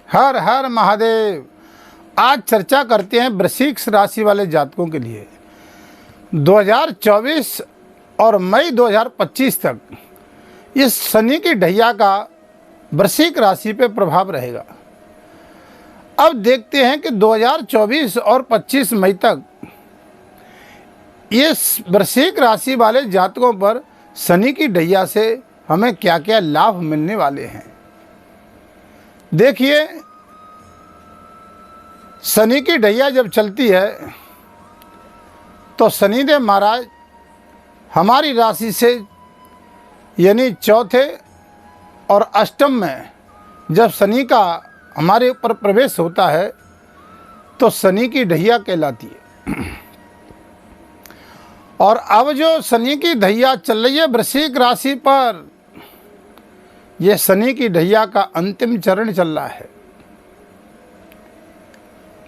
हर हर महादेव। आज चर्चा करते हैं वृश्चिक राशि वाले जातकों के लिए 2024 और मई 2025 तक इस शनि की ढैया का वृश्चिक राशि पे प्रभाव रहेगा। अब देखते हैं कि 2024 और 25 मई तक इस वृश्चिक राशि वाले जातकों पर शनि की ढैया से हमें क्या क्या लाभ मिलने वाले हैं। देखिए, शनि की ढैया जब चलती है तो शनिदेव महाराज हमारी राशि से यानी चौथे और अष्टम में जब शनि का हमारे ऊपर प्रवेश होता है तो शनि की ढैया कहलाती है। और अब जो शनि की ढैया चल रही है वृश्चिक राशि पर, यह शनि की ढैया का अंतिम चरण चल रहा है।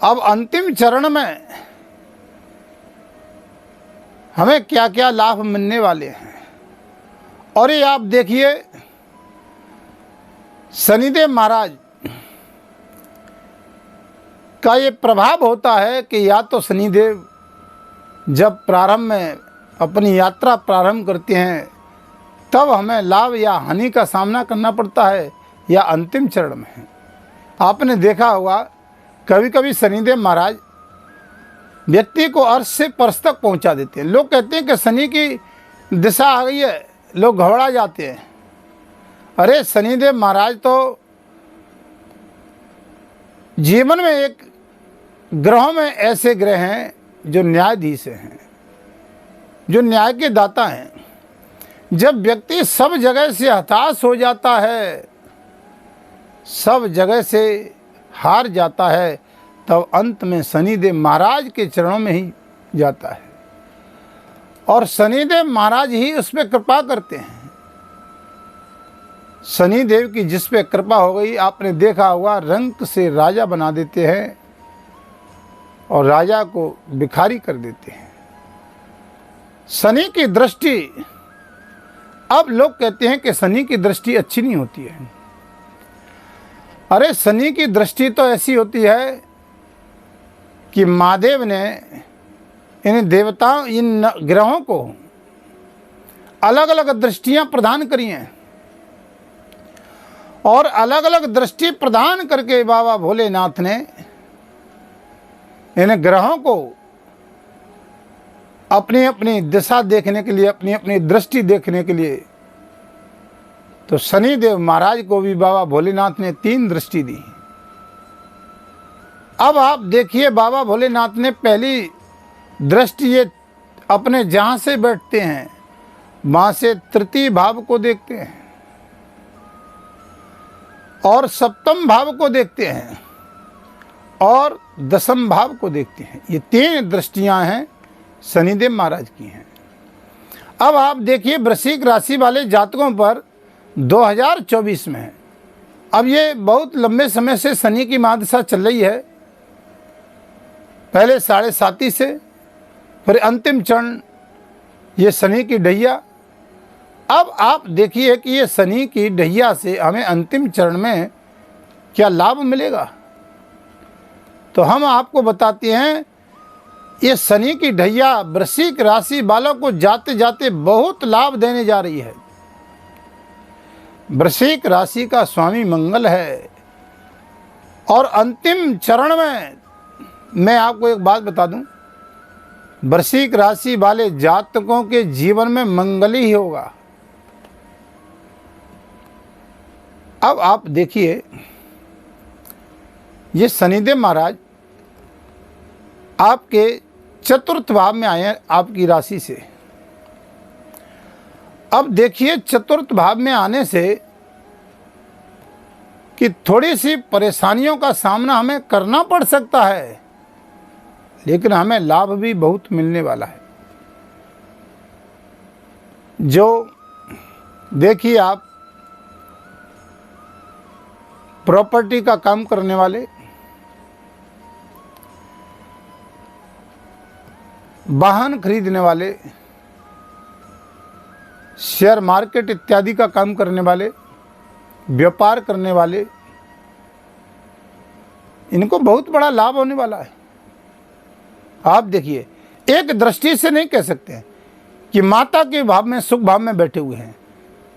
अब अंतिम चरण में हमें क्या क्या लाभ मिलने वाले हैं, और ये आप देखिए, शनिदेव महाराज का ये प्रभाव होता है कि या तो शनिदेव जब प्रारंभ में अपनी यात्रा प्रारंभ करते हैं तब हमें लाभ या हानि का सामना करना पड़ता है, या अंतिम चरण में। आपने देखा होगा कभी कभी शनिदेव महाराज व्यक्ति को अर्श से परश तक पहुंचा देते हैं। लोग कहते हैं कि शनि की दिशा आ गई है, लोग घबरा जाते हैं। अरे शनिदेव महाराज तो जीवन में एक ग्रहों में ऐसे ग्रह हैं जो न्यायाधीश हैं, जो न्याय के दाता हैं। जब व्यक्ति सब जगह से हताश हो जाता है, सब जगह से हार जाता है, तब अंत में शनिदेव महाराज के चरणों में ही जाता है, और शनिदेव महाराज ही उस पर कृपा करते हैं। शनिदेव की जिस पे कृपा हो गई, आपने देखा होगा, रंक से राजा बना देते हैं और राजा को भिखारी कर देते हैं। शनि की दृष्टि, अब लोग कहते हैं कि शनि की दृष्टि अच्छी नहीं होती है। अरे शनि की दृष्टि तो ऐसी होती है कि महादेव ने इन देवताओं, इन ग्रहों को अलग अलग दृष्टियां प्रदान करी हैं, और अलग अलग दृष्टि प्रदान करके बाबा भोलेनाथ ने इन ग्रहों को अपनी अपनी दिशा देखने के लिए, अपनी अपनी दृष्टि देखने के लिए, तो शनिदेव महाराज को भी बाबा भोलेनाथ ने 3 दृष्टि दी। अब आप देखिए, बाबा भोलेनाथ ने पहली दृष्टि ये अपने जहाँ से बैठते हैं वहाँ से तृतीय भाव को देखते हैं, और सप्तम भाव को देखते हैं, और दसम भाव को देखते हैं। ये 3 दृष्टियां हैं शनिदेव महाराज की हैं। अब आप देखिए, वृश्चिक राशि वाले जातकों पर 2024 में है। अब ये बहुत लंबे समय से शनि की महादशा चल रही है, पहले 7.5 से, फिर अंतिम चरण ये शनि की ढैया। अब आप देखिए कि ये शनि की ढैया से हमें अंतिम चरण में क्या लाभ मिलेगा, तो हम आपको बताते हैं। ये शनि की ढैया वृश्चिक राशि वालों को जाते जाते बहुत लाभ देने जा रही है। वृश्चिक राशि का स्वामी मंगल है, और अंतिम चरण में मैं आपको एक बात बता दूं, वृश्चिक राशि वाले जातकों के जीवन में मंगल ही होगा। अब आप देखिए, ये शनिदेव महाराज आपके चतुर्थ भाव में आए हैं आपकी राशि से। अब देखिए, चतुर्थ भाव में आने से कि थोड़ी सी परेशानियों का सामना हमें करना पड़ सकता है, लेकिन हमें लाभ भी बहुत मिलने वाला है। जो देखिए, आप प्रॉपर्टी का काम करने वाले, वाहन खरीदने वाले, शेयर मार्केट इत्यादि का काम करने वाले, व्यापार करने वाले, इनको बहुत बड़ा लाभ होने वाला है। आप देखिए, एक दृष्टि से नहीं कह सकते कि माता के भाव में, सुख भाव में बैठे हुए हैं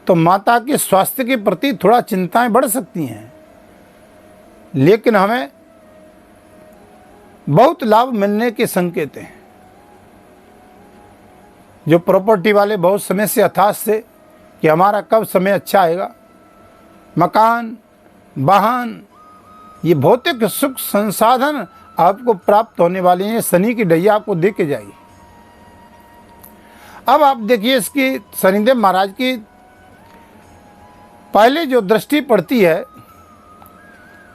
तो माता के स्वास्थ्य के प्रति थोड़ा चिंताएं बढ़ सकती हैं, लेकिन हमें बहुत लाभ मिलने के संकेत हैं। जो प्रॉपर्टी वाले बहुत समय से हताश थे कि हमारा कब समय अच्छा आएगा, मकान, वाहन, ये भौतिक सुख संसाधन आपको प्राप्त होने वाले हैं। शनि की ढैया आपको दे के जाएगी। अब आप देखिए, इसकी शनिदेव महाराज की पहले जो दृष्टि पड़ती है,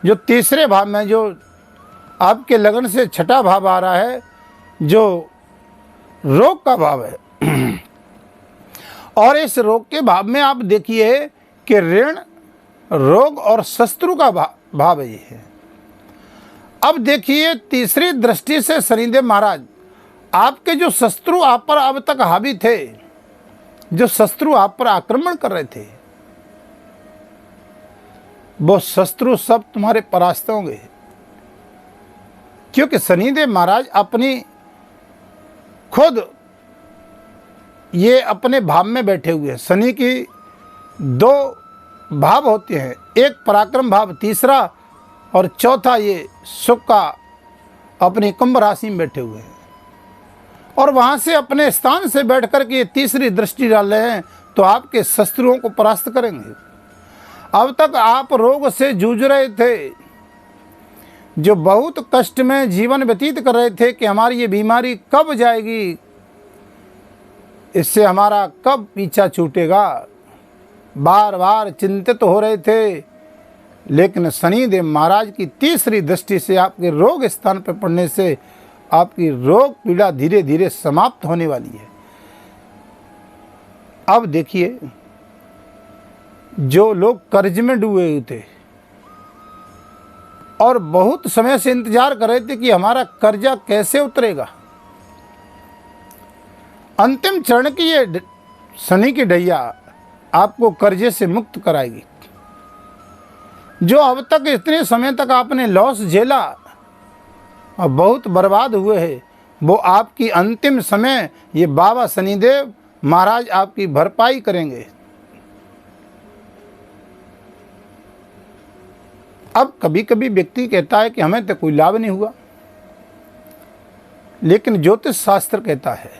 जो तीसरे भाव में, जो आपके लगन से छठा भाव आ रहा है, जो रोग का भाव है, और इस रोग के भाव में आप देखिए कि ऋण, रोग और शत्रु का भाव ये है। अब देखिए, तीसरी दृष्टि से शनिदेव महाराज आपके जो शत्रु आप पर अब तक हावी थे, जो शत्रु आप पर आक्रमण कर रहे थे, वो शत्रु सब तुम्हारे परास्त होंगे, क्योंकि शनिदेव महाराज अपनी खुद ये अपने भाव में बैठे हुए हैं। शनि की दो भाव होते हैं, एक पराक्रम भाव, तीसरा और चौथा ये सुख का, अपनी कुंभ राशि में बैठे हुए हैं, और वहाँ से अपने स्थान से बैठ कर के तीसरी दृष्टि डाल रहे हैं, तो आपके शत्रुओं को परास्त करेंगे। अब तक आप रोग से जूझ रहे थे, जो बहुत कष्ट में जीवन व्यतीत कर रहे थे कि हमारी ये बीमारी कब जाएगी, इससे हमारा कब पीछा छूटेगा, बार बार चिंतित हो रहे थे। लेकिन शनिदेव महाराज की तीसरी दृष्टि से आपके रोग स्थान पर पड़ने से आपकी रोग पीड़ा धीरे धीरे समाप्त होने वाली है। अब देखिए, जो लोग कर्ज में डूबे हुए थे और बहुत समय से इंतजार कर रहे थे कि हमारा कर्जा कैसे उतरेगा, अंतिम चरण की ये शनि की ढैया आपको कर्जे से मुक्त कराएगी। जो अब तक इतने समय तक आपने लॉस झेला और बहुत बर्बाद हुए हैं, वो आपकी अंतिम समय ये बाबा शनिदेव महाराज आपकी भरपाई करेंगे। अब कभी कभी व्यक्ति कहता है कि हमें तो कोई लाभ नहीं हुआ, लेकिन ज्योतिष शास्त्र कहता है,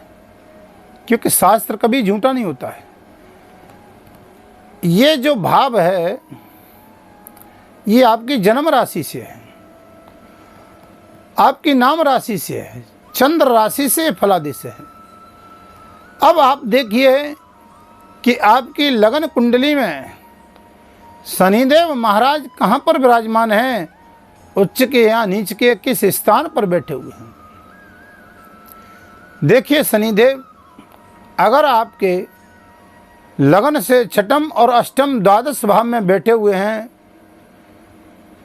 क्योंकि शास्त्र कभी झूठा नहीं होता है, ये जो भाव है ये आपकी जन्म राशि से है, आपकी नाम राशि से है, चंद्र राशि से, फलादेश से है। अब आप देखिए कि आपकी लगन कुंडली में शनिदेव महाराज कहाँ पर विराजमान हैं, उच्च के या नीच के, किस स्थान पर बैठे हुए हैं। देखिए, शनिदेव अगर आपके लगन से छठम और अष्टम द्वादश भाव में बैठे हुए हैं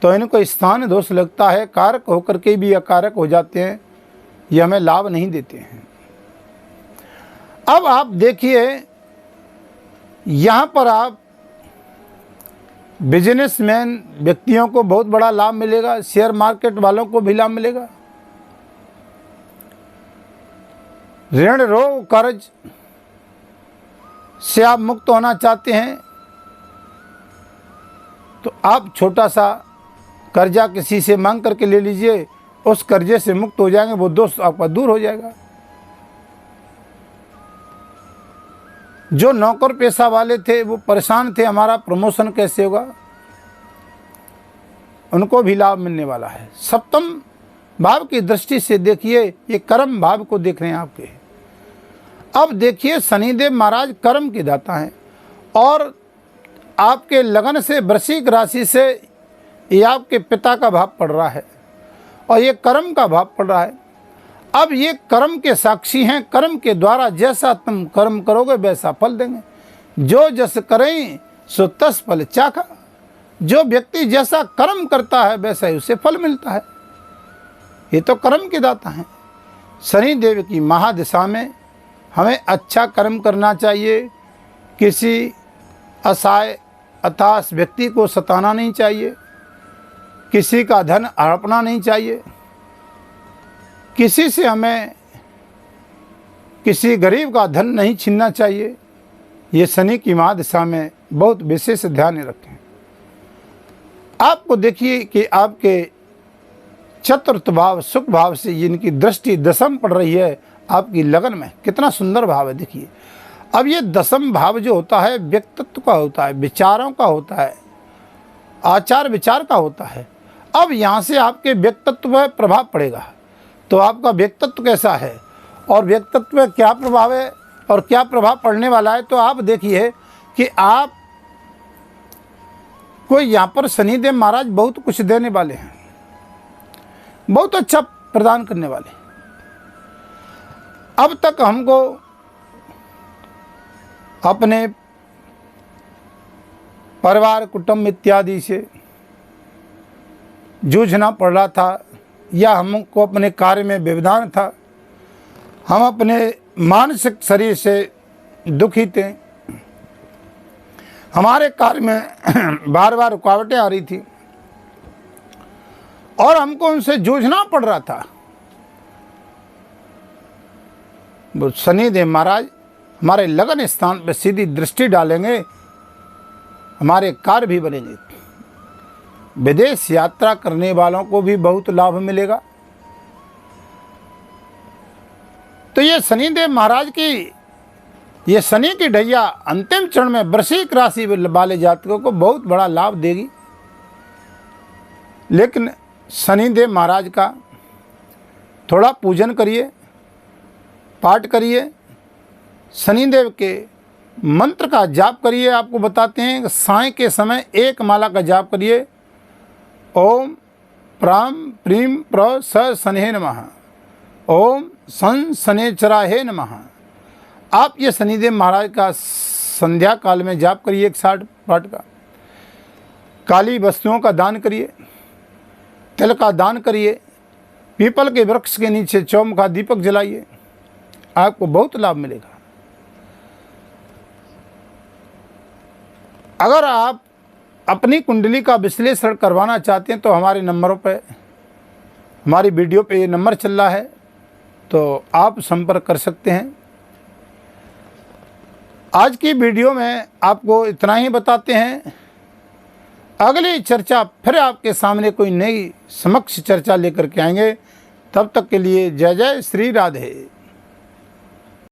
तो इनको स्थान दोष लगता है, कारक होकर के भी अकारक हो जाते हैं, ये हमें लाभ नहीं देते हैं। अब आप देखिए, यहाँ पर आप बिजनेसमैन व्यक्तियों को बहुत बड़ा लाभ मिलेगा, शेयर मार्केट वालों को भी लाभ मिलेगा। ऋण, रोग, कर्ज से आप मुक्त होना चाहते हैं तो आप छोटा सा कर्जा किसी से मांग करके ले लीजिए, उस कर्जे से मुक्त हो जाएंगे, वो दोष आपका दूर हो जाएगा। जो नौकर पेशा वाले थे वो परेशान थे, हमारा प्रमोशन कैसे होगा, उनको भी लाभ मिलने वाला है। सप्तम भाव की दृष्टि से देखिए, ये कर्म भाव को देख रहे हैं आपके। अब देखिए, शनिदेव महाराज कर्म के दाता हैं और आपके लगन से वृश्चिक राशि से ये आपके पिता का भाव पड़ रहा है और ये कर्म का भाव पड़ रहा है। अब ये कर्म के साक्षी हैं, कर्म के द्वारा जैसा तुम कर्म करोगे वैसा फल देंगे। जो जस करें सो तस फल चाखा, जो व्यक्ति जैसा कर्म करता है वैसा ही उसे फल मिलता है। ये तो कर्म के दाता हैं। शनि देव की महादिशा में हमें अच्छा कर्म करना चाहिए, किसी असहाय हताश व्यक्ति को सताना नहीं चाहिए, किसी का धन हड़पना नहीं चाहिए, किसी से हमें किसी गरीब का धन नहीं छीनना चाहिए। ये शनि की महादशा में बहुत विशेष ध्यान रखें। आपको देखिए कि आपके चतुर्थ भाव सुख भाव से जिनकी दृष्टि दशम पड़ रही है आपकी लगन में, कितना सुंदर भाव है। देखिए अब ये दशम भाव जो होता है व्यक्तित्व का होता है, विचारों का होता है, आचार विचार का होता है। अब यहाँ से आपके व्यक्तित्व पर प्रभाव पड़ेगा, तो आपका व्यक्तित्व कैसा है और व्यक्तित्व में क्या प्रभाव है और क्या प्रभाव पड़ने वाला है। तो आप देखिए कि आप कोई यहाँ पर शनिदेव महाराज बहुत कुछ देने वाले हैं, बहुत अच्छा प्रदान करने वाले। अब तक हमको अपने परिवार कुटुंब इत्यादि से जूझना पड़ रहा था, या हमको अपने कार्य में व्यवधान था, हम अपने मानसिक शरीर से दुखी थे, हमारे कार्य में बार बार रुकावटें आ रही थी और हमको उनसे जूझना पड़ रहा था। वो शनिदेव महाराज हमारे लगन स्थान पर सीधी दृष्टि डालेंगे, हमारे कार्य भी बनेंगे। विदेश यात्रा करने वालों को भी बहुत लाभ मिलेगा। तो ये शनिदेव महाराज की ये शनि की ढैया अंतिम चरण में वृश्चिक राशि वाले जातकों को बहुत बड़ा लाभ देगी। लेकिन शनिदेव महाराज का थोड़ा पूजन करिए, पाठ करिए, शनिदेव के मंत्र का जाप करिए। आपको बताते हैं साय के समय एक माला का जाप करिए, ओम प्राम प्रीम प्र स शनहे नमः, ओम सन शनेचराहे नमः। आप ये शनिदेव महाराज का संध्या काल में जाप करिए 160 पाठ का। काली वस्तुओं का दान करिए, तिल का दान करिए, पीपल के वृक्ष के नीचे चौमुखा दीपक जलाइए, आपको बहुत लाभ मिलेगा। अगर आप अपनी कुंडली का विश्लेषण करवाना चाहते हैं तो हमारे नंबरों पे, हमारी वीडियो पे ये नंबर चल रहा है, तो आप संपर्क कर सकते हैं। आज की वीडियो में आपको इतना ही बताते हैं। अगली चर्चा फिर आपके सामने कोई नई समक्ष चर्चा लेकर के आएंगे। तब तक के लिए जय जय श्री राधे।